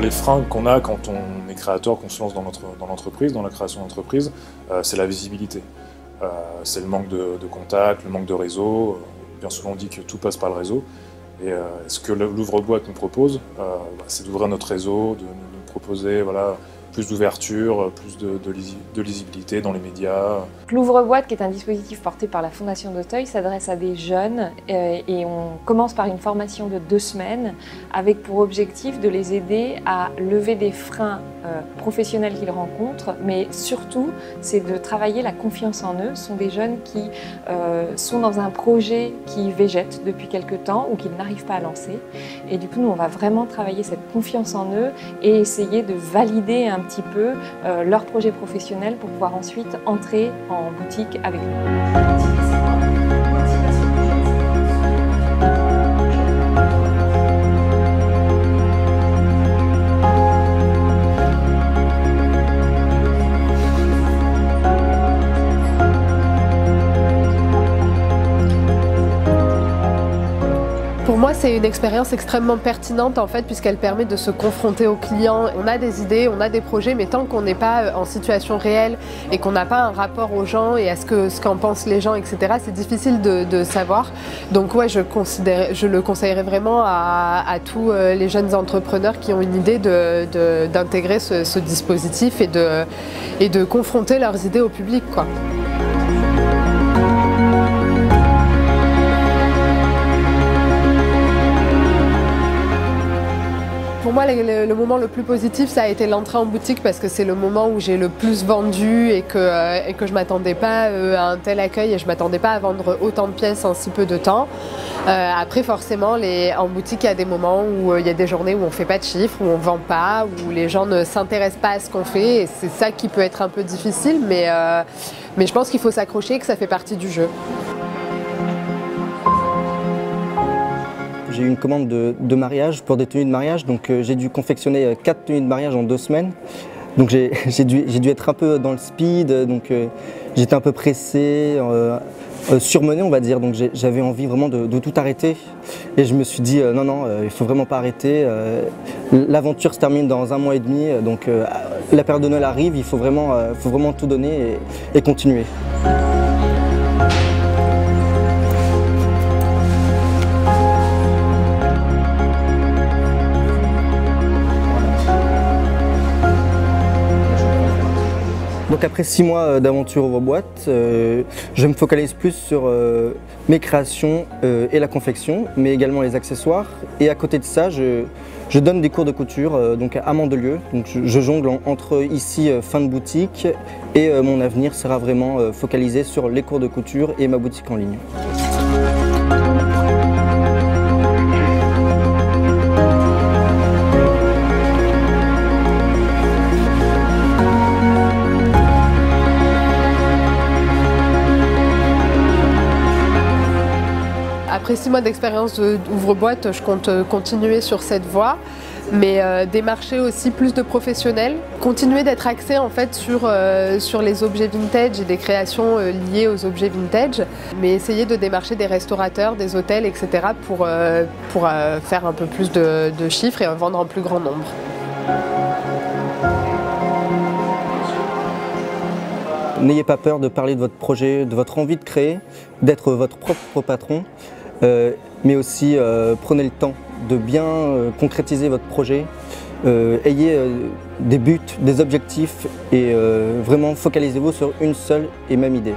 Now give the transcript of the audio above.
Les freins qu'on a quand on est créateur, qu'on se lance dans l'entreprise, dans la création d'entreprise, c'est la visibilité. C'est le manque de contacts, le manque de réseau. Bien souvent on dit que tout passe par le réseau. Et ce que l'ouvre-boîte nous propose, c'est d'ouvrir notre réseau, de nous proposer plus d'ouverture, plus de lisibilité dans les médias. L'ouvre-boîte, qui est un dispositif porté par la Fondation d'Auteuil, s'adresse à des jeunes et on commence par une formation de 2 semaines avec pour objectif de les aider à lever des freins professionnels qu'ils rencontrent, mais surtout c'est de travailler la confiance en eux. Ce sont des jeunes qui sont dans un projet qui végète depuis quelque temps ou qu'ils n'arrivent pas à lancer. Et du coup, nous, on va vraiment travailler cette confiance en eux et essayer de valider un petit peu leur projet professionnel pour pouvoir ensuite entrer en boutique avec nous. Pour moi, c'est une expérience extrêmement pertinente en fait, puisqu'elle permet de se confronter aux clients. On a des idées, on a des projets, mais tant qu'on n'est pas en situation réelle et qu'on n'a pas un rapport aux gens et à ce qu'en pensent les gens, etc., c'est difficile de savoir. Donc ouais, je le conseillerais vraiment à tous les jeunes entrepreneurs qui ont une idée d'intégrer ce dispositif et de confronter leurs idées au public, quoi. Pour moi, le moment le plus positif, ça a été l'entrée en boutique parce que c'est le moment où j'ai le plus vendu et que je ne m'attendais pas à un tel accueil et je ne m'attendais pas à vendre autant de pièces en si peu de temps. Après, forcément, en boutique, il y a des moments où il y a des journées où on ne fait pas de chiffres, où on ne vend pas, où les gens ne s'intéressent pas à ce qu'on fait. Et c'est ça qui peut être un peu difficile, mais je pense qu'il faut s'accrocher et que ça fait partie du jeu. J'ai eu une commande de mariage pour des tenues de mariage, donc j'ai dû confectionner 4 tenues de mariage en 2 semaines. Donc j'ai dû être un peu dans le speed, donc j'étais un peu pressé, surmené on va dire, donc j'avais envie vraiment de tout arrêter. Et je me suis dit non, il ne faut vraiment pas arrêter, l'aventure se termine dans 1 mois et demi, donc la période de Noël arrive, il faut vraiment tout donner et continuer. Donc après 6 mois d'aventure ouvre-boîte, je me focalise plus sur mes créations et la confection, mais également les accessoires. Et à côté de ça, je donne des cours de couture donc à Mandelieu. Donc je jongle entre ici fin de boutique et mon avenir sera vraiment focalisé sur les cours de couture et ma boutique en ligne. Après 6 mois d'expérience d'ouvre-boîte, je compte continuer sur cette voie, mais démarcher aussi plus de professionnels, continuer d'être axé en fait sur les objets vintage et des créations liées aux objets vintage, mais essayer de démarcher des restaurateurs, des hôtels, etc. pour faire un peu plus de chiffres et vendre en plus grand nombre. N'ayez pas peur de parler de votre projet, de votre envie de créer, d'être votre propre patron, mais aussi prenez le temps de bien concrétiser votre projet ayez des buts, des objectifs et vraiment focalisez-vous sur une seule et même idée.